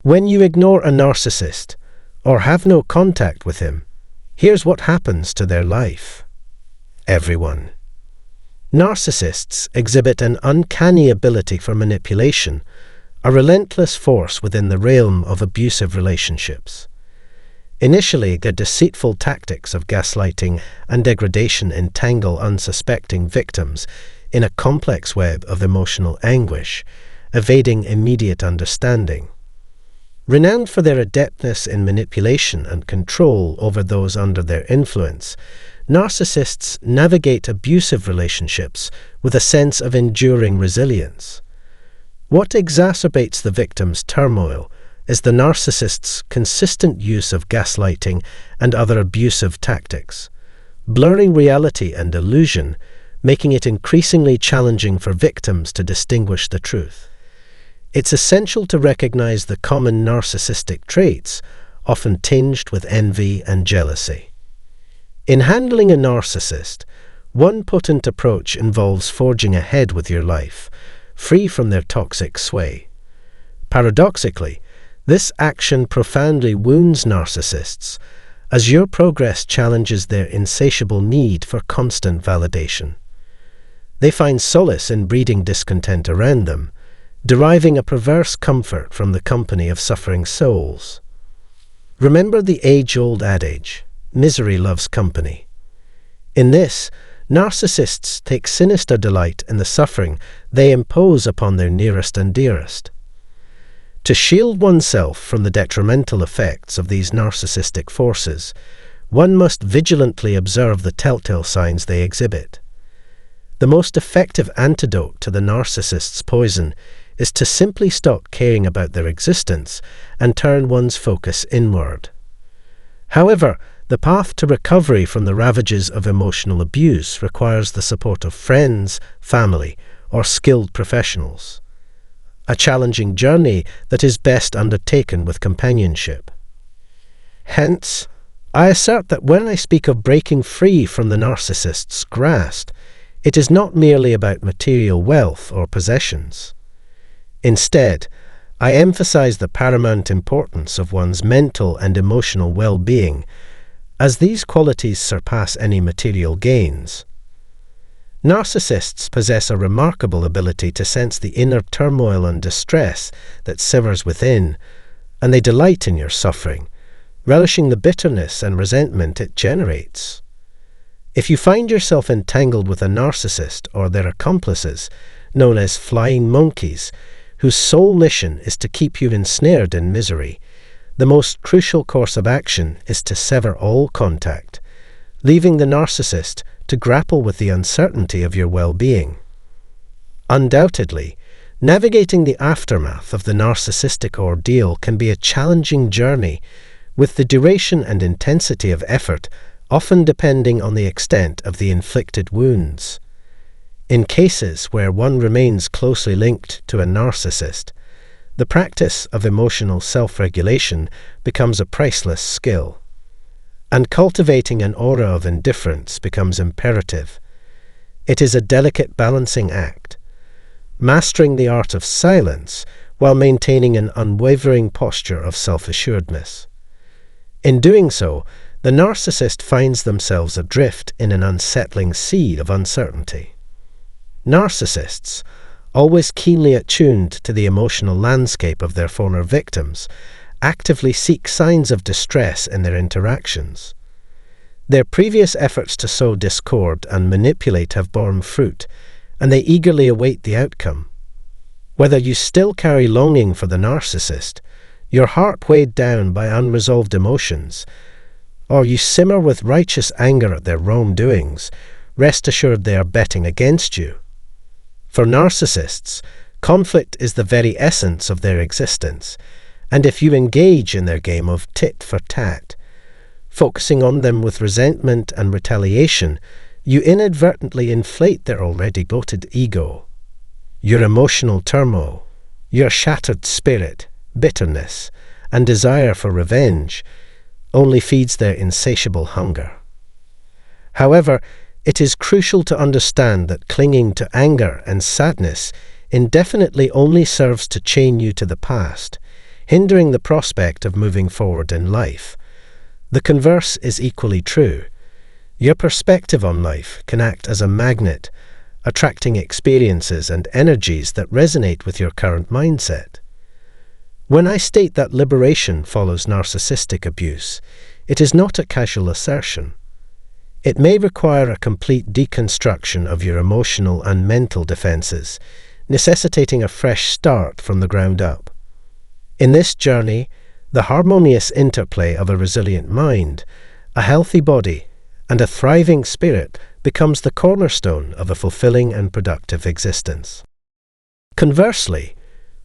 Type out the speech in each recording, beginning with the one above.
When you ignore a narcissist, or have no contact with him, here's what happens to their life. Everyone. Narcissists exhibit an uncanny ability for manipulation, a relentless force within the realm of abusive relationships. Initially, their deceitful tactics of gaslighting and degradation entangle unsuspecting victims in a complex web of emotional anguish, evading immediate understanding. Renowned for their adeptness in manipulation and control over those under their influence, narcissists navigate abusive relationships with a sense of enduring resilience. What exacerbates the victim's turmoil is the narcissist's consistent use of gaslighting and other abusive tactics, blurring reality and illusion, making it increasingly challenging for victims to distinguish the truth. It's essential to recognize the common narcissistic traits, often tinged with envy and jealousy. In handling a narcissist, one potent approach involves forging ahead with your life, free from their toxic sway. Paradoxically, this action profoundly wounds narcissists, as your progress challenges their insatiable need for constant validation. They find solace in breeding discontent around them, deriving a perverse comfort from the company of suffering souls. Remember the age-old adage, misery loves company. In this, narcissists take sinister delight in the suffering they impose upon their nearest and dearest. To shield oneself from the detrimental effects of these narcissistic forces, one must vigilantly observe the telltale signs they exhibit. The most effective antidote to the narcissist's poison is to simply stop caring about their existence and turn one's focus inward. However, the path to recovery from the ravages of emotional abuse requires the support of friends, family, or skilled professionals. A challenging journey that is best undertaken with companionship. Hence, I assert that when I speak of breaking free from the narcissist's grasp, it is not merely about material wealth or possessions. Instead, I emphasize the paramount importance of one's mental and emotional well-being, as these qualities surpass any material gains. Narcissists possess a remarkable ability to sense the inner turmoil and distress that simmers within, and they delight in your suffering, relishing the bitterness and resentment it generates. If you find yourself entangled with a narcissist or their accomplices, known as flying monkeys, whose sole mission is to keep you ensnared in misery, the most crucial course of action is to sever all contact, leaving the narcissist to grapple with the uncertainty of your well-being. Undoubtedly, navigating the aftermath of the narcissistic ordeal can be a challenging journey, with the duration and intensity of effort often depending on the extent of the inflicted wounds. In cases where one remains closely linked to a narcissist, the practice of emotional self-regulation becomes a priceless skill, and cultivating an aura of indifference becomes imperative. It is a delicate balancing act, mastering the art of silence while maintaining an unwavering posture of self-assuredness. In doing so, the narcissist finds themselves adrift in an unsettling sea of uncertainty. Narcissists, always keenly attuned to the emotional landscape of their former victims, actively seek signs of distress in their interactions. Their previous efforts to sow discord and manipulate have borne fruit, and they eagerly await the outcome. Whether you still carry longing for the narcissist, your heart weighed down by unresolved emotions, or you simmer with righteous anger at their wrongdoings, rest assured they are betting against you. For narcissists, conflict is the very essence of their existence, and if you engage in their game of tit for tat, focusing on them with resentment and retaliation, you inadvertently inflate their already bloated ego. Your emotional turmoil, your shattered spirit, bitterness, and desire for revenge only feeds their insatiable hunger. However, it is crucial to understand that clinging to anger and sadness indefinitely only serves to chain you to the past. hindering the prospect of moving forward in life. The converse is equally true. Your perspective on life can act as a magnet, attracting experiences and energies that resonate with your current mindset. When I state that liberation follows narcissistic abuse, it is not a casual assertion. It may require a complete deconstruction of your emotional and mental defenses, necessitating a fresh start from the ground up. In this journey, the harmonious interplay of a resilient mind, a healthy body, and a thriving spirit becomes the cornerstone of a fulfilling and productive existence. Conversely,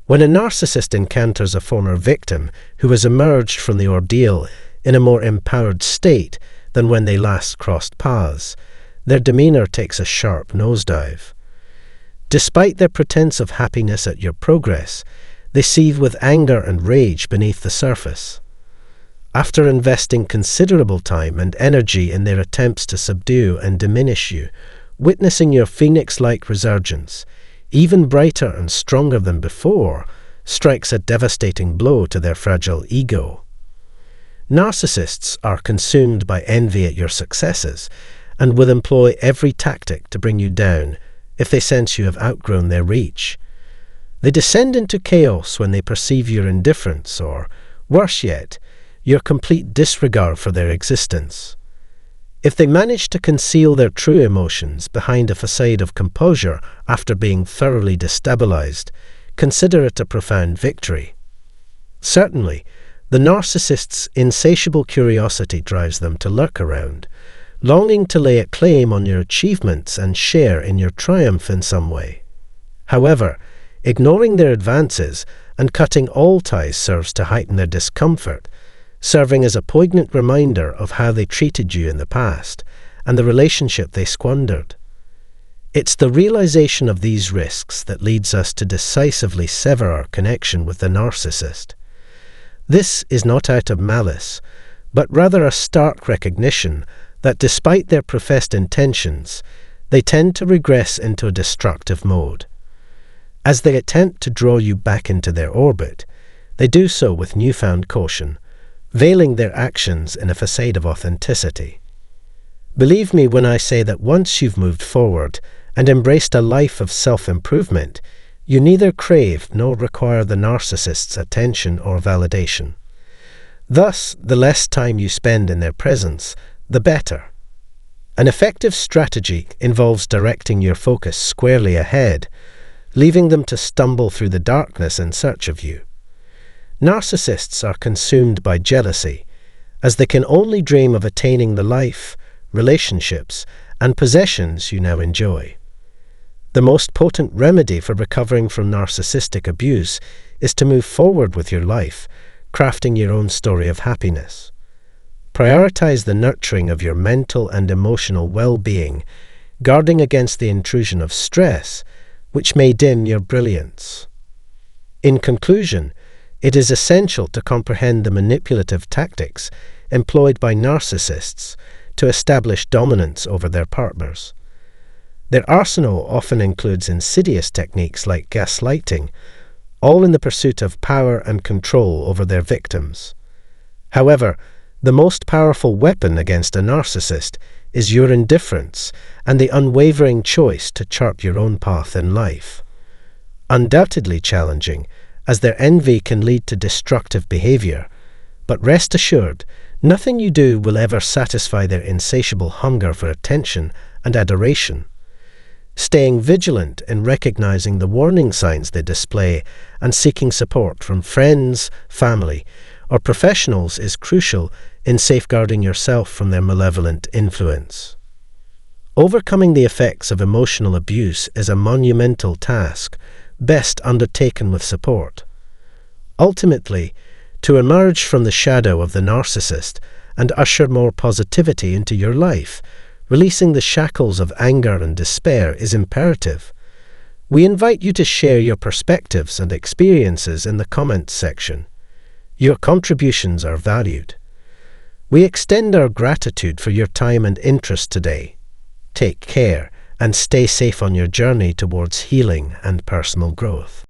when a narcissist encounters a former victim who has emerged from the ordeal in a more empowered state than when they last crossed paths, their demeanor takes a sharp nosedive. Despite their pretense of happiness at your progress, they seethe with anger and rage beneath the surface. After investing considerable time and energy in their attempts to subdue and diminish you, witnessing your phoenix-like resurgence, even brighter and stronger than before, strikes a devastating blow to their fragile ego. Narcissists are consumed by envy at your successes and will employ every tactic to bring you down if they sense you have outgrown their reach. They descend into chaos when they perceive your indifference or, worse yet, your complete disregard for their existence. If they manage to conceal their true emotions behind a facade of composure after being thoroughly destabilized, consider it a profound victory. Certainly, the narcissist's insatiable curiosity drives them to lurk around, longing to lay a claim on your achievements and share in your triumph in some way. However, ignoring their advances and cutting all ties serves to heighten their discomfort, serving as a poignant reminder of how they treated you in the past and the relationship they squandered. It's the realization of these risks that leads us to decisively sever our connection with the narcissist. This is not out of malice, but rather a stark recognition that despite their professed intentions, they tend to regress into a destructive mode. As they attempt to draw you back into their orbit, they do so with newfound caution, veiling their actions in a facade of authenticity. Believe me when I say that once you've moved forward and embraced a life of self-improvement, you neither crave nor require the narcissist's attention or validation. Thus, the less time you spend in their presence, the better. An effective strategy involves directing your focus squarely ahead, leaving them to stumble through the darkness in search of you. Narcissists are consumed by jealousy, as they can only dream of attaining the life, relationships, and possessions you now enjoy. The most potent remedy for recovering from narcissistic abuse is to move forward with your life, crafting your own story of happiness. Prioritize the nurturing of your mental and emotional well-being, guarding against the intrusion of stress, which may dim your brilliance. In conclusion, it is essential to comprehend the manipulative tactics employed by narcissists to establish dominance over their partners. Their arsenal often includes insidious techniques like gaslighting, all in the pursuit of power and control over their victims. However, the most powerful weapon against a narcissist is your indifference and the unwavering choice to chart your own path in life. Undoubtedly challenging, as their envy can lead to destructive behavior, but rest assured, nothing you do will ever satisfy their insatiable hunger for attention and adoration. Staying vigilant in recognizing the warning signs they display and seeking support from friends, family, or professionals is crucial in safeguarding yourself from their malevolent influence. Overcoming the effects of emotional abuse is a monumental task, best undertaken with support. Ultimately, to emerge from the shadow of the narcissist and usher more positivity into your life, releasing the shackles of anger and despair is imperative. We invite you to share your perspectives and experiences in the comments section. Your contributions are valued. We extend our gratitude for your time and interest today. Take care and stay safe on your journey towards healing and personal growth.